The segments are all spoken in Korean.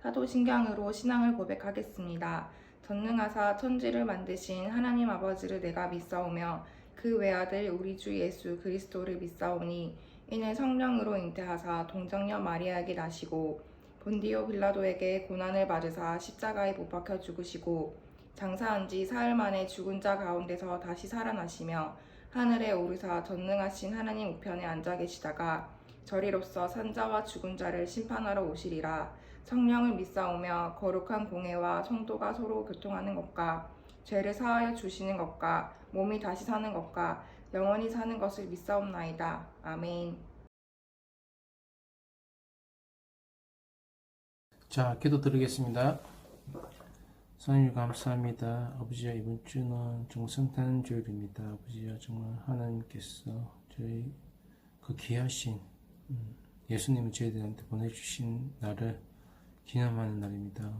사도신경으로 신앙을 고백하겠습니다. 전능하사 천지를 만드신 하나님 아버지를 내가 믿사오며 그 외아들 우리 주 예수 그리스도를 믿사오니 이는 성령으로 잉태하사 동정녀 마리아에게 나시고 본디오 빌라도에게 고난을 받으사 십자가에 못 박혀 죽으시고 장사한 지 사흘 만에 죽은 자 가운데서 다시 살아나시며 하늘에 오르사 전능하신 하나님 우편에 앉아 계시다가 저리로서 산자와 죽은 자를 심판하러 오시리라. 성령을 믿사오며 거룩한 공회와 성도가 서로 교통하는 것과 죄를 사하여 주시는 것과 몸이 다시 사는 것과 영원히 사는 것을 믿사옵나이다. 아멘. 자, 기도 드리겠습니다. 하나님 감사합니다. 아버지야, 이번 주는 정말 성탄 주일입니다. 아버지야, 정말 하나님께서 저희 그 귀하신 예수님을 저희들한테 보내주신 날을 기념하는 날입니다.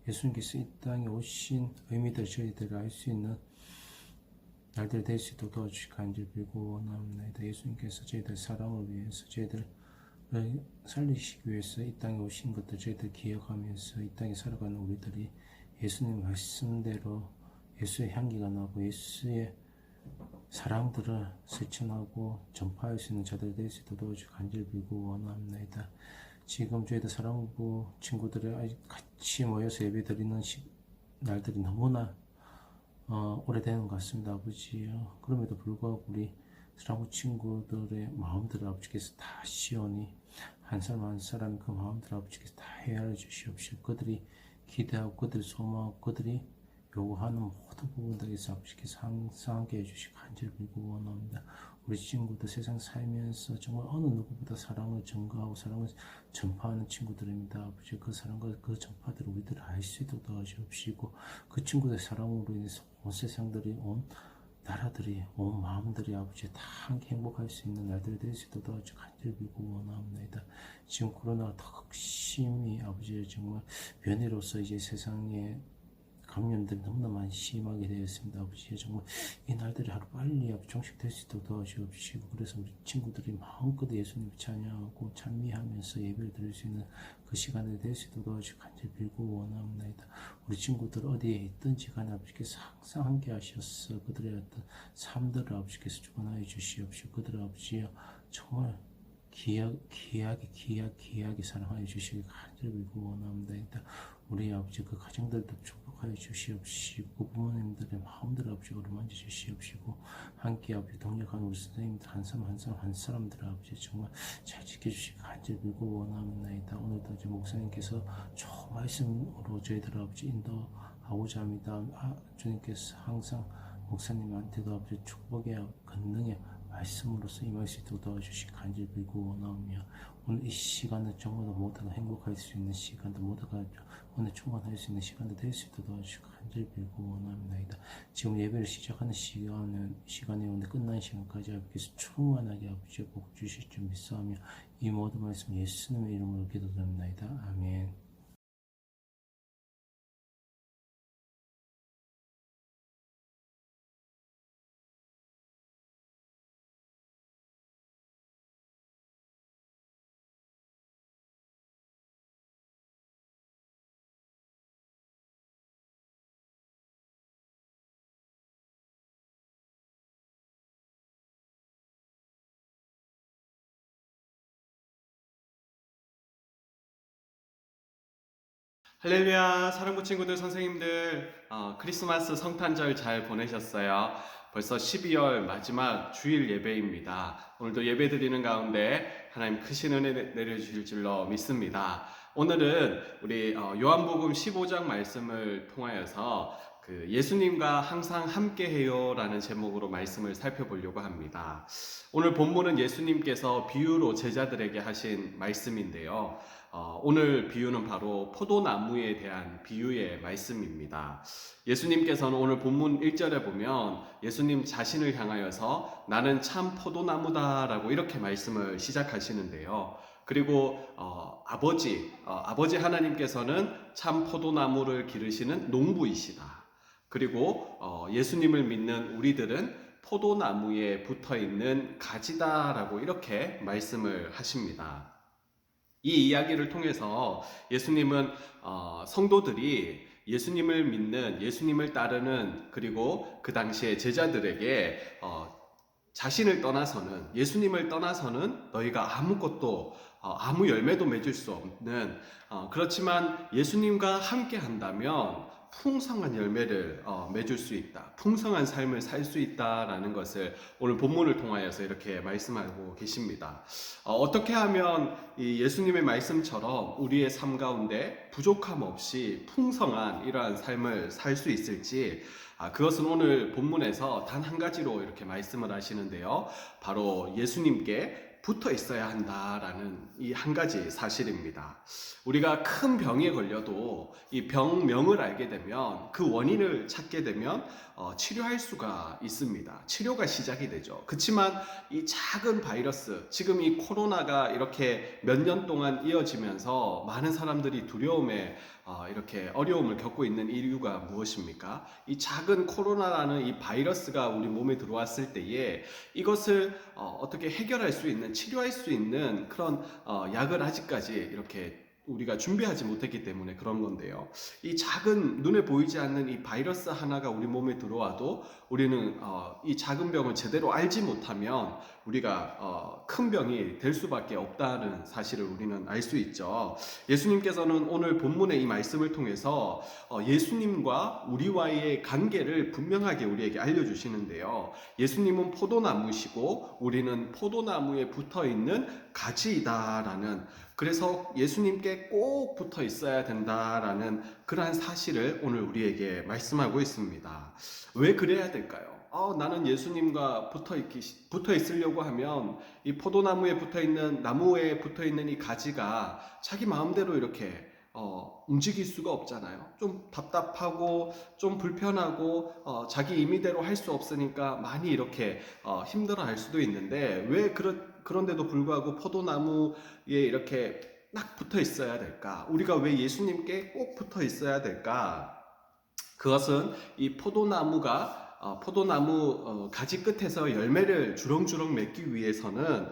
예수님께서 이 땅에 오신 의미들 저희들을 알 수 있는 날들 될 수 있도록 도와주시고 간절히 빌고 원합니다. 예수님께서 저희들 사랑을 위해서 저희들을 살리시기 위해서 이 땅에 오신 것들 저희들 기억하면서 이 땅에 살아가는 우리들이 예수님 말씀대로 예수의 향기가 나고 예수의 사랑들을 실천하고 전파할 수 있는 자들 될 수 있도록 도와주시고 간절히 빌고 원합니다. 지금 저희들 사랑부 친구들이 같이 모여서 예배 드리는 날들이 너무나 오래되는 것 같습니다. 아버지요. 그럼에도 불구하고 우리 사랑부 친구들의 마음들을 아버지께서 다 시원히 한 사람 한 사람 그 마음들을 아버지께서 다 헤아려 주시옵시고 그들이 기대하고 그들이 소망하고 그들이 요구하는 모든 부분들에서 아버지께서 항상 함께 해주시고 간절히 빌고 원합니다. 우리 친구들 세상 살면서 정말 어느 누구보다 사랑을 전가하고 사랑을 전파하는 친구들입니다. 아버지 그 사랑과 그 전파들을 우리들을 알 수 있도록 도와주옵시고 그 친구들의 사랑으로 인해서 온 세상들이 온 나라들이 온 마음들이 아버지 다 함께 행복할 수 있는 날들이 될 수 있도록 도와주시고 간절히 빌고 원합니다. 지금 코로나가 더 극심히 아버지 정말 변이로서 이제 세상에 감염들이 너무나 많이 심하게 되었습니다. 아버지 정말 이 날들이 하루 빨리 종식될 수 있도록 도와주옵시고 그래서 우리 친구들이 마음껏 예수님을 찬양하고 찬미하면서 예배를 드릴 수 있는 그 시간이 될 수 있도록 도와주시고 간절히 빌고 원합니다. 우리 친구들 어디에 있든지 간에 아버지께서 항상 함께 하셔서 그들의 어떤 삶들을 아버지께서 주관하여 주시옵시고 그들의 아버지여 정말 귀하게 사랑하여 주시길 간절히 빌고 원합니다. 우리 아버지 그 가정들도 축복하여 주시옵시고 부모님들의 마음들 아버지 어루만져 주시옵시고 함께 아버지 동력하는 우리 선생님들 한 사람들 아버지 정말 잘 지켜주시고 간절히 빌고 원합니다. 오늘도 이제 목사님께서 좋은 말씀으로 저희들 아버지 인도하고자 합니다. 주님께서 항상 목사님한테도 아버지 축복의 권능의 말씀으로서 임할 수 있도록 도와주시고 간절히 빌고 원하오며 오늘 이 시간은 정말 모두가 행복할 수 있는 시간도 모두가 오늘 충만할 수 있는 시간도 될 수 있도록 도와주시고 간절히 빌고 원합니다. 지금 예배를 시작하는 시간이 오늘 끝나는 시간까지 아버지께서 충만하게 아버지 복 주실 줄 믿사오며 이 모든 말씀 예수님의 이름으로 기도드립니다. 아멘. 할렐루야, 사랑부 친구들, 선생님들, 크리스마스 성탄절 잘 보내셨어요? 벌써 12월 마지막 주일 예배입니다. 오늘도 예배 드리는 가운데 하나님 크신 은혜 내려주실 줄로 믿습니다. 오늘은 우리 요한복음 15장 말씀을 통하여서 그 예수님과 항상 함께해요 라는 제목으로 말씀을 살펴보려고 합니다. 오늘 본문은 예수님께서 비유로 제자들에게 하신 말씀인데요. 오늘 비유는 바로 포도나무에 대한 비유의 말씀입니다. 예수님께서는 오늘 본문 1절에 보면 예수님 자신을 향하여서 나는 참 포도나무다 라고 이렇게 말씀을 시작하시는데요. 그리고 아버지 하나님께서는 참 포도나무를 기르시는 농부이시다. 그리고 예수님을 믿는 우리들은 포도나무에 붙어있는 가지다라고 이렇게 말씀을 하십니다. 이 이야기를 통해서 예수님은 성도들이 예수님을 믿는, 예수님을 따르는, 그리고 그 당시에 제자들에게 자신을 떠나서는, 예수님을 떠나서는 너희가 아무것도 아무 열매도 맺을 수 없는, 그렇지만 예수님과 함께 한다면 풍성한 열매를 맺을 수 있다, 풍성한 삶을 살 수 있다라는 것을 오늘 본문을 통하여서 이렇게 말씀하고 계십니다. 어떻게 하면 이 예수님의 말씀처럼 우리의 삶 가운데 부족함 없이 풍성한 이러한 삶을 살 수 있을지, 그것은 오늘 본문에서 단 한 가지로 이렇게 말씀을 하시는데요, 바로 예수님께 붙어 있어야 한다라는 이 한 가지 사실입니다. 우리가 큰 병에 걸려도 이 병명을 알게 되면, 그 원인을 찾게 되면 치료할 수가 있습니다. 치료가 시작이 되죠. 그렇지만 이 작은 바이러스, 지금 이 코로나가 이렇게 몇 년 동안 이어지면서 많은 사람들이 두려움에 이렇게 어려움을 겪고 있는 이유가 무엇입니까? 이 작은 코로나라는 이 바이러스가 우리 몸에 들어왔을 때에 이것을 어떻게 해결할 수 있는, 치료할 수 있는 그런 약을 아직까지 이렇게 우리가 준비하지 못했기 때문에 그런 건데요. 이 작은, 눈에 보이지 않는 이 바이러스 하나가 우리 몸에 들어와도 우리는 이 작은 병을 제대로 알지 못하면 우리가 큰 병이 될 수밖에 없다는 사실을 우리는 알 수 있죠. 예수님께서는 오늘 본문의 이 말씀을 통해서 예수님과 우리와의 관계를 분명하게 우리에게 알려주시는데요, 예수님은 포도나무시고 우리는 포도나무에 붙어있는 가지이다라는, 그래서 예수님께 꼭 붙어 있어야 된다라는 그러한 사실을 오늘 우리에게 말씀하고 있습니다. 왜 그래야 될까요? 나는 예수님과 붙어 있으려고 하면 이 포도나무에 붙어 있는, 나무에 붙어 있는 이 가지가 자기 마음대로 이렇게 움직일 수가 없잖아요. 좀 답답하고 좀 불편하고 자기 임의대로 할 수 없으니까 많이 이렇게 힘들어 할 수도 있는데, 왜 그런데도 불구하고 포도나무에 이렇게 딱 붙어 있어야 될까? 우리가 왜 예수님께 꼭 붙어 있어야 될까? 그것은 이 포도나무가 포도나무 가지 끝에서 열매를 주렁주렁 맺기 위해서는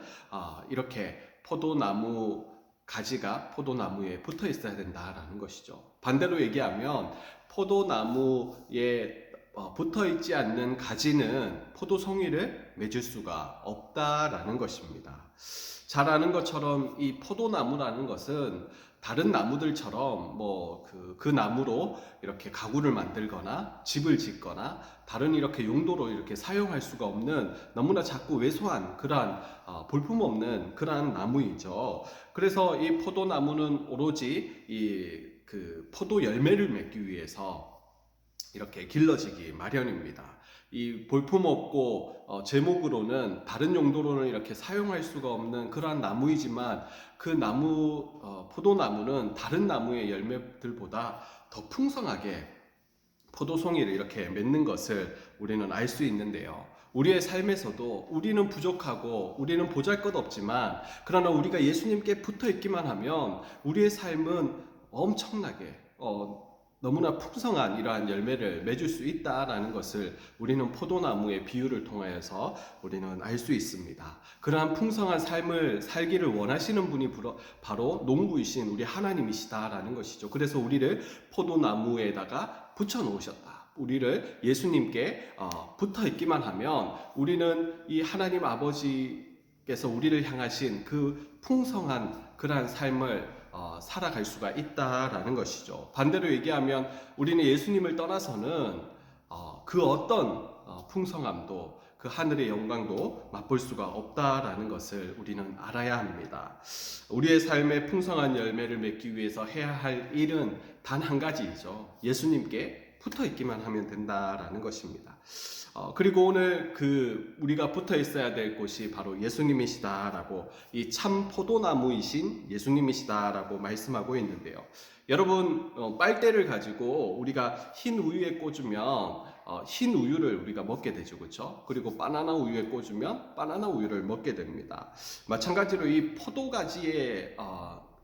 이렇게 포도나무 가지가 포도나무에 붙어 있어야 된다라는 것이죠. 반대로 얘기하면 포도나무에 붙어 있지 않는 가지는 포도송이를 맺을 수가 없다라는 것입니다. 잘 아는 것처럼 이 포도나무라는 것은 다른 나무들처럼 그 나무로 이렇게 가구를 만들거나 집을 짓거나 다른 이렇게 용도로 이렇게 사용할 수가 없는, 너무나 작고 왜소한 그러한 볼품없는 그러한 나무이죠. 그래서 이 포도나무는 오로지 그 포도 열매를 맺기 위해서 이렇게 길러지기 마련입니다. 이 볼품없고 제목으로는, 다른 용도로는 이렇게 사용할 수가 없는 그러한 나무이지만, 그 나무, 포도나무는 다른 나무의 열매들보다 더 풍성하게 포도송이를 이렇게 맺는 것을 우리는 알 수 있는데요, 우리의 삶에서도 우리는 부족하고 우리는 보잘것없지만, 그러나 우리가 예수님께 붙어 있기만 하면 우리의 삶은 엄청나게 너무나 풍성한 이러한 열매를 맺을 수 있다라는 것을 우리는 포도나무의 비유를 통하여서 우리는 알 수 있습니다. 그러한 풍성한 삶을 살기를 원하시는 분이 바로 농부이신 우리 하나님이시다라는 것이죠. 그래서 우리를 포도나무에다가 붙여 놓으셨다. 우리를 예수님께 붙어 있기만 하면 우리는 이 하나님 아버지께서 우리를 향하신 그 풍성한 그러한 삶을 살아갈 수가 있다라는 것이죠. 반대로 얘기하면 우리는 예수님을 떠나서는 그 어떤 풍성함도, 그 하늘의 영광도 맛볼 수가 없다라는 것을 우리는 알아야 합니다. 우리의 삶에 풍성한 열매를 맺기 위해서 해야 할 일은 단 한 가지이죠. 예수님께 붙어 있기만 하면 된다라는 것입니다. 그리고 오늘 우리가 붙어 있어야 될 곳이 바로 예수님이시다라고, 이 참 포도나무이신 예수님이시다라고 말씀하고 있는데요. 여러분, 빨대를 가지고 우리가 흰 우유에 꽂으면 흰 우유를 우리가 먹게 되죠, 그렇죠? 그리고 바나나 우유에 꽂으면 바나나 우유를 먹게 됩니다. 마찬가지로 이 포도가지에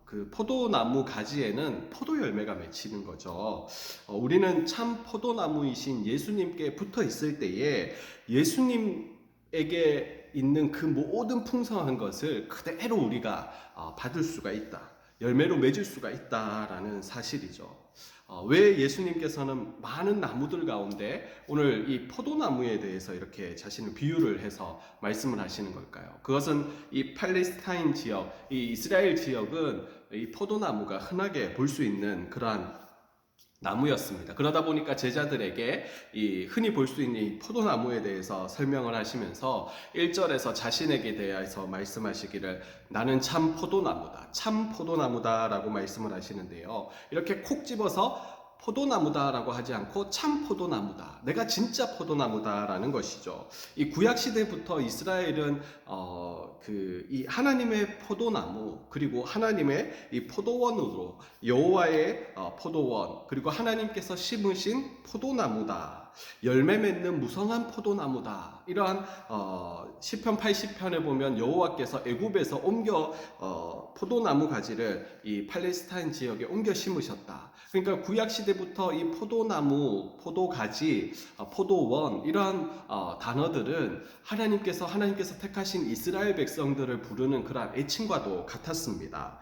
그 포도나무 가지에는 포도 열매가 맺히는 거죠. 우리는 참 포도나무이신 예수님께 붙어 있을 때에 예수님에게 있는 그 모든 풍성한 것을 그대로 우리가 받을 수가 있다. 열매로 맺을 수가 있다라는 사실이죠. 왜 예수님께서는 많은 나무들 가운데 오늘 이 포도나무에 대해서 이렇게 자신을 비유를 해서 말씀을 하시는 걸까요? 그것은 이 팔레스타인 지역, 이 이스라엘 지역은 이 포도나무가 흔하게 볼 수 있는 그러한 나무였습니다. 그러다 보니까 제자들에게 이 흔히 볼 수 있는 이 포도나무에 대해서 설명을 하시면서 1절에서 자신에게 대해서 말씀하시기를 나는 참 포도나무다, 참 포도나무다라고 말씀을 하시는데요. 이렇게 콕 집어서 포도나무다라고 하지 않고 참 포도나무다, 내가 진짜 포도나무다라는 것이죠. 이 구약 시대부터 이스라엘은 이 하나님의 포도나무 그리고 하나님의 이 포도원으로 여호와의 포도원 그리고 하나님께서 심으신 포도나무다, 열매 맺는 무성한 포도나무다. 이러한 시편 80편에 보면 여호와께서 애굽에서 옮겨 포도나무 가지를 이 팔레스타인 지역에 옮겨 심으셨다. 그러니까 구약 시대부터 이 포도나무, 포도가지, 포도원 이러한 단어들은 하나님께서 택하신 이스라엘 백성들을 부르는 그러한 애칭과도 같았습니다.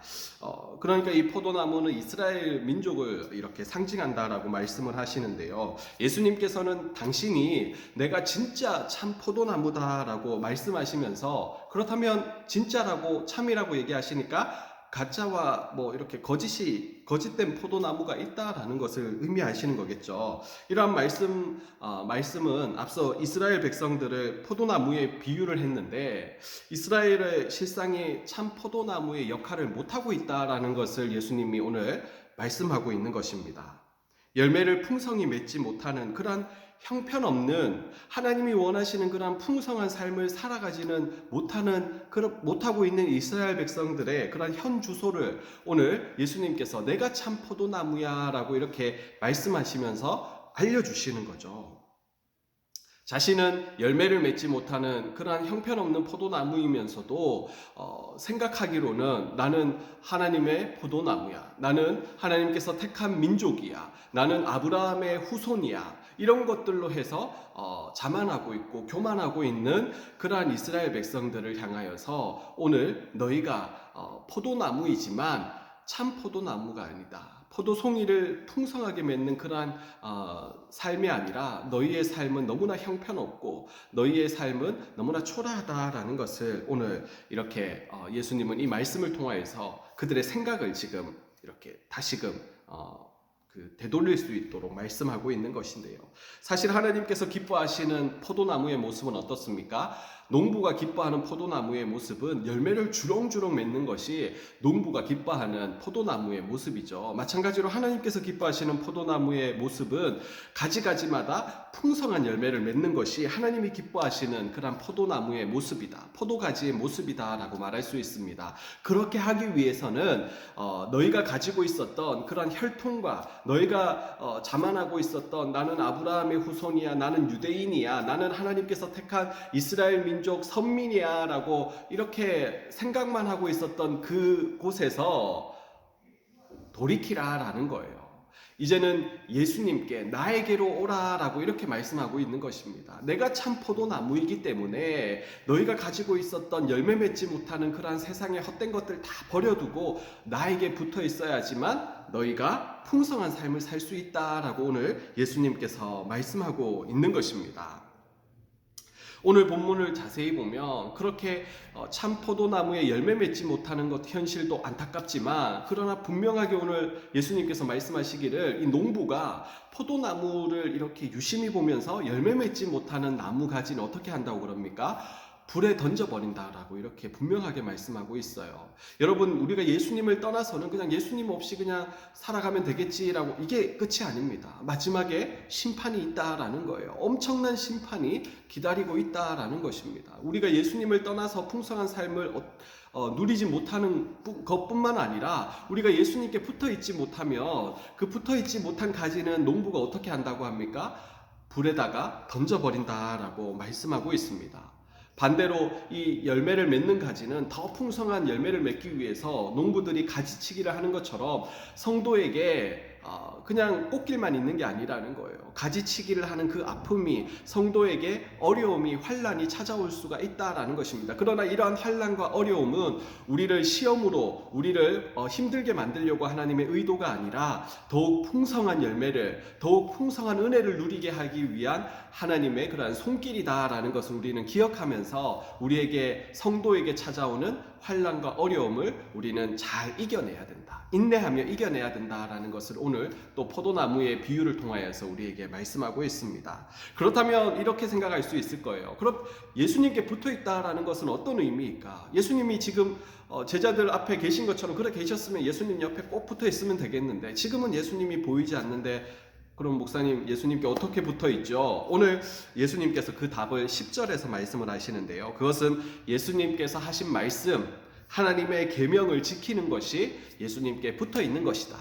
그러니까 이 포도나무는 이스라엘 민족을 이렇게 상징한다라고 말씀을 하시는데요. 예수님께서는 당신이 내가 진짜 참 포도나무다라고 말씀하시면서 그렇다면 진짜라고 참이라고 얘기하시니까 가짜와 뭐 이렇게 거짓된 포도나무가 있다라는 것을 의미하시는 거겠죠. 이러한 말씀은 앞서 이스라엘 백성들을 포도나무에 비유를 했는데 이스라엘의 실상이 참 포도나무의 역할을 못하고 있다라는 것을 예수님이 오늘 말씀하고 있는 것입니다. 열매를 풍성히 맺지 못하는 그러한 형편없는 하나님이 원하시는 그런 풍성한 삶을 살아가지는 못하고 있는 이스라엘 백성들의 그런 현 주소를 오늘 예수님께서 내가 참 포도나무야 라고 이렇게 말씀하시면서 알려주시는 거죠. 자신은 열매를 맺지 못하는 그러한 형편없는 포도나무이면서도 생각하기로는 나는 하나님의 포도나무야, 나는 하나님께서 택한 민족이야, 나는 아브라함의 후손이야, 이런 것들로 해서 자만하고 있고 교만하고 있는 그러한 이스라엘 백성들을 향하여서 오늘 너희가 포도나무이지만 참 포도나무가 아니다, 포도송이를 풍성하게 맺는 그러한 삶이 아니라 너희의 삶은 너무나 형편없고 너희의 삶은 너무나 초라하다라는 것을 오늘 이렇게 예수님은 이 말씀을 통하여서 그들의 생각을 지금 이렇게 다시금 되돌릴 수 있도록 말씀하고 있는 것인데요. 사실 하나님께서 기뻐하시는 포도나무의 모습은 어떻습니까? 농부가 기뻐하는 포도나무의 모습은 열매를 주렁주렁 맺는 것이 농부가 기뻐하는 포도나무의 모습이죠. 마찬가지로 하나님께서 기뻐하시는 포도나무의 모습은 가지가지마다 풍성한 열매를 맺는 것이 하나님이 기뻐하시는 그런 포도나무의 모습이다, 포도가지의 모습이다 라고 말할 수 있습니다. 그렇게 하기 위해서는 너희가 가지고 있었던 그런 혈통과 너희가 자만하고 있었던 나는 아브라함의 후손이야, 나는 유대인이야, 나는 하나님께서 택한 이스라엘 민족 선민이야 라고 이렇게 생각만 하고 있었던 그곳에서 돌이키라 라는 거예요. 이제는 예수님께 나에게로 오라 라고 이렇게 말씀하고 있는 것입니다. 내가 참 포도나무이기 때문에 너희가 가지고 있었던 열매 맺지 못하는 그러한 세상의 헛된 것들 다 버려두고 나에게 붙어 있어야지만 너희가 풍성한 삶을 살 수 있다라고 오늘 예수님께서 말씀하고 있는 것입니다. 오늘 본문을 자세히 보면 그렇게 참 포도나무에 열매 맺지 못하는 것 현실도 안타깝지만 그러나 분명하게 오늘 예수님께서 말씀하시기를 이 농부가 포도나무를 이렇게 유심히 보면서 열매 맺지 못하는 나무 가지는 어떻게 한다고 그럽니까? 불에 던져버린다라고 이렇게 분명하게 말씀하고 있어요. 여러분, 우리가 예수님을 떠나서는 그냥 예수님 없이 그냥 살아가면 되겠지라고, 이게 끝이 아닙니다. 마지막에 심판이 있다라는 거예요. 엄청난 심판이 기다리고 있다라는 것입니다. 우리가 예수님을 떠나서 풍성한 삶을 누리지 못하는 것뿐만 아니라 우리가 예수님께 붙어있지 못하면 그 붙어있지 못한 가지는 농부가 어떻게 한다고 합니까? 불에다가 던져버린다라고 말씀하고 있습니다. 반대로 이 열매를 맺는 가지는 더 풍성한 열매를 맺기 위해서 농부들이 가지치기를 하는 것처럼 성도에게 그냥 꽃길만 있는 게 아니라는 거예요. 가지치기를 하는 그 아픔이, 성도에게 어려움이, 환란이 찾아올 수가 있다라는 것입니다. 그러나 이러한 환란과 어려움은 우리를 시험으로, 우리를 힘들게 만들려고 하나님의 의도가 아니라 더욱 풍성한 열매를, 더욱 풍성한 은혜를 누리게 하기 위한 하나님의 그러한 손길이다라는 것을 우리는 기억하면서 우리에게, 성도에게 찾아오는 환란과 어려움을 우리는 잘 이겨내야 된다, 인내하며 이겨내야 된다라는 것을 오늘 또 포도나무의 비유를 통하여서 우리에게 말씀하고 있습니다. 그렇다면 이렇게 생각할 수 있을 거예요. 그럼 예수님께 붙어있다라는 것은 어떤 의미일까? 예수님이 지금 제자들 앞에 계신 것처럼 그래 계셨으면 예수님 옆에 꼭 붙어있으면 되겠는데, 지금은 예수님이 보이지 않는데 그럼 목사님, 예수님께 어떻게 붙어있죠? 오늘 예수님께서 그 답을 10절에서 말씀을 하시는데요, 그것은 예수님께서 하신 말씀, 하나님의 계명을 지키는 것이 예수님께 붙어있는 것이다.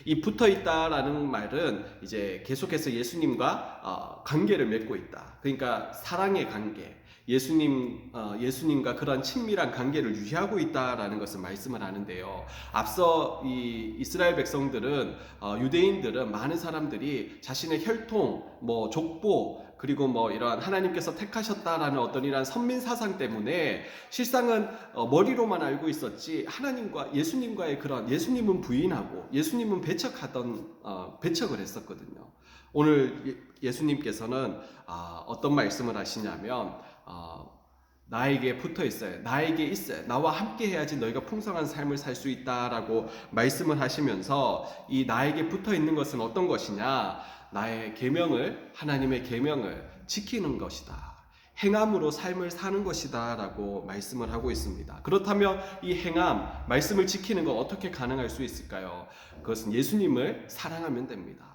이 붙어있다라는 말은 이제 계속해서 예수님과 관계를 맺고 있다, 그러니까 사랑의 관계, 예수님과 그런 친밀한 관계를 유지하고 있다라는 것을 말씀을 하는데요. 앞서 이 이스라엘 백성들은, 유대인들은, 많은 사람들이 자신의 혈통, 족보, 그리고 이러한 하나님께서 택하셨다라는 어떤 이러한 선민 사상 때문에 실상은 머리로만 알고 있었지, 하나님과 예수님과의 그런, 예수님은 부인하고 예수님은 배척을 했었거든요. 오늘 예수님께서는 어떤 말씀을 하시냐면, 나에게 붙어 있어요, 나에게 있어요, 나와 함께 해야지 너희가 풍성한 삶을 살 수 있다라고 말씀을 하시면서, 이 나에게 붙어 있는 것은 어떤 것이냐, 나의 계명을, 하나님의 계명을 지키는 것이다, 행함으로 삶을 사는 것이다 라고 말씀을 하고 있습니다. 그렇다면 이 행함, 말씀을 지키는 건 어떻게 가능할 수 있을까요? 그것은 예수님을 사랑하면 됩니다.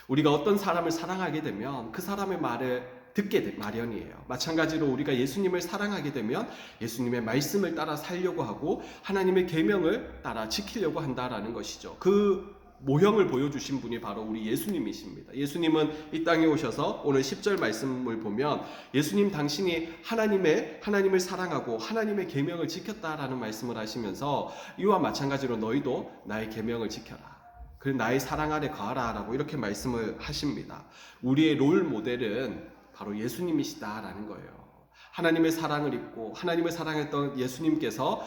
우리가 어떤 사람을 사랑하게 되면 그 사람의 말을 듣게 마련이에요. 마찬가지로 우리가 예수님을 사랑하게 되면 예수님의 말씀을 따라 살려고 하고 하나님의 계명을 따라 지키려고 한다라는 것이죠. 그 모형을 보여주신 분이 바로 우리 예수님이십니다. 예수님은 이 땅에 오셔서 오늘 10절 말씀을 보면, 예수님 당신이 하나님을 사랑하고 하나님의 계명을 지켰다라는 말씀을 하시면서, 이와 마찬가지로 너희도 나의 계명을 지켜라, 그리고 나의 사랑 아래 거하라 라고 이렇게 말씀을 하십니다. 우리의 롤 모델은 바로 예수님이시다라는 거예요. 하나님의 사랑을 입고 하나님을 사랑했던 예수님께서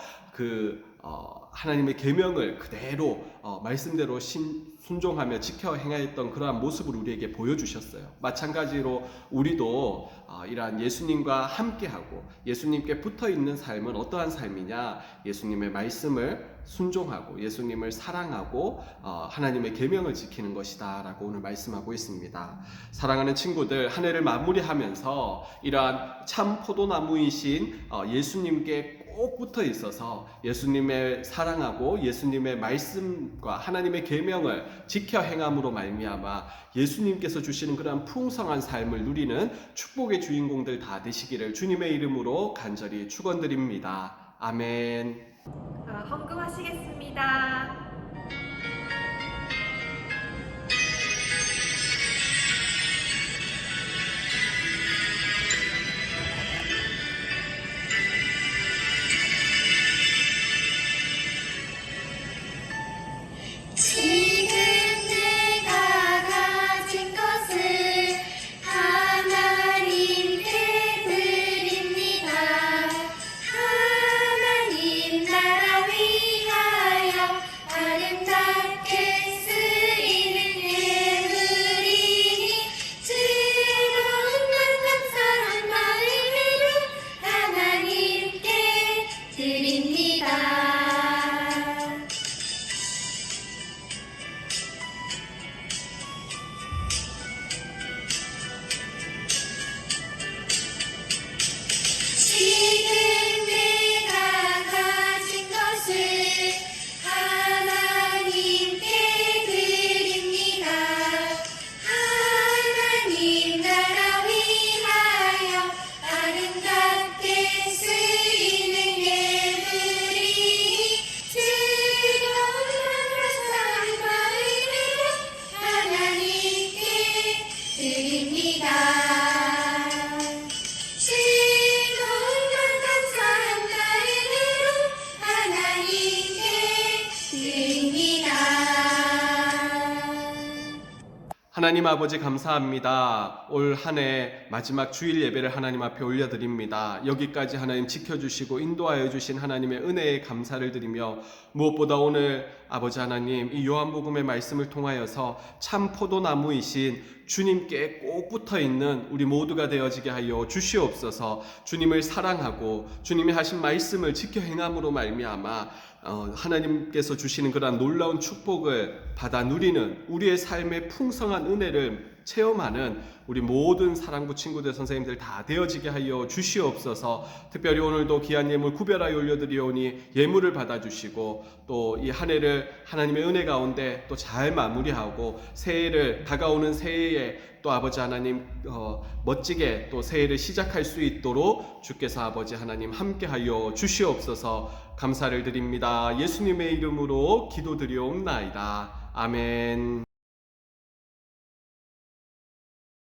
하나님의 계명을 그대로 말씀대로 순종하며 지켜 행하였던 그러한 모습을 우리에게 보여주셨어요. 마찬가지로 우리도 이러한 예수님과 함께하고 예수님께 붙어있는 삶은 어떠한 삶이냐, 예수님의 말씀을 순종하고 예수님을 사랑하고 하나님의 계명을 지키는 것이다 라고 오늘 말씀하고 있습니다. 사랑하는 친구들, 한 해를 마무리하면서 이러한 참 포도나무이신 예수님께 꼭 붙어 있어서 예수님의 사랑하고 예수님의 말씀과 하나님의 계명을 지켜 행함으로 말미암아 예수님께서 주시는 그런 풍성한 삶을 누리는 축복의 주인공들 다 되시기를 주님의 이름으로 간절히 축원드립니다. 아멘. 헌금하시겠습니다. 지금 내가 가진 것을 하나님께 드립니다. 하나님 나라 위하여 아름답게 하나님 아버지 감사합니다. 올 한 해 마지막 주일 예배를 하나님 앞에 올려드립니다. 여기까지 하나님 지켜주시고 인도하여 주신 하나님의 은혜에 감사를 드리며 무엇보다 오늘 아버지 하나님 이 요한복음의 말씀을 통하여서 참 포도나무이신 주님께 꼭 붙어있는 우리 모두가 되어지게 하여 주시옵소서. 주님을 사랑하고 주님이 하신 말씀을 지켜 행함으로 말미암아 하나님께서 주시는 그러한 놀라운 축복을 받아 누리는 우리의 삶의 풍성한 은혜를 체험하는 우리 모든 사랑부 친구들 선생님들 다 되어지게 하여 주시옵소서. 특별히 오늘도 귀한 예물 구별하여 올려드리오니 예물을 받아주시고 또 이 한 해를 하나님의 은혜 가운데 또 잘 마무리하고 새해를 다가오는 새해에 또 아버지 하나님 멋지게 또 새해를 시작할 수 있도록 주께서 아버지 하나님 함께하여 주시옵소서. 감사를 드립니다. 예수님의 이름으로 기도드리옵나이다. 아멘.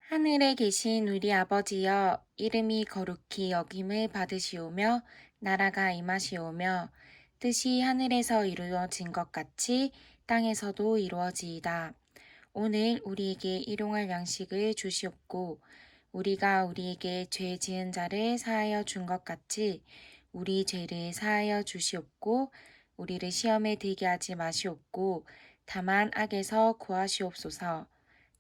하늘에 계신 우리 아버지여, 이름이 거룩히 여김을 받으시오며 나라가 임하시오며 뜻이 하늘에서 이루어진 것 같이 땅에서도 이루어지이다. 오늘 우리에게 일용할 양식을 주시옵고 우리가 우리에게 죄 지은 자를 사하여 준 것 같이 우리 죄를 사하여 주시옵고 우리를 시험에 들게 하지 마시옵고 다만 악에서 구하시옵소서.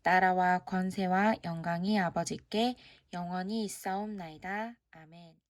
나라와 권세와 영광이 아버지께 영원히 있사옵나이다. 아멘.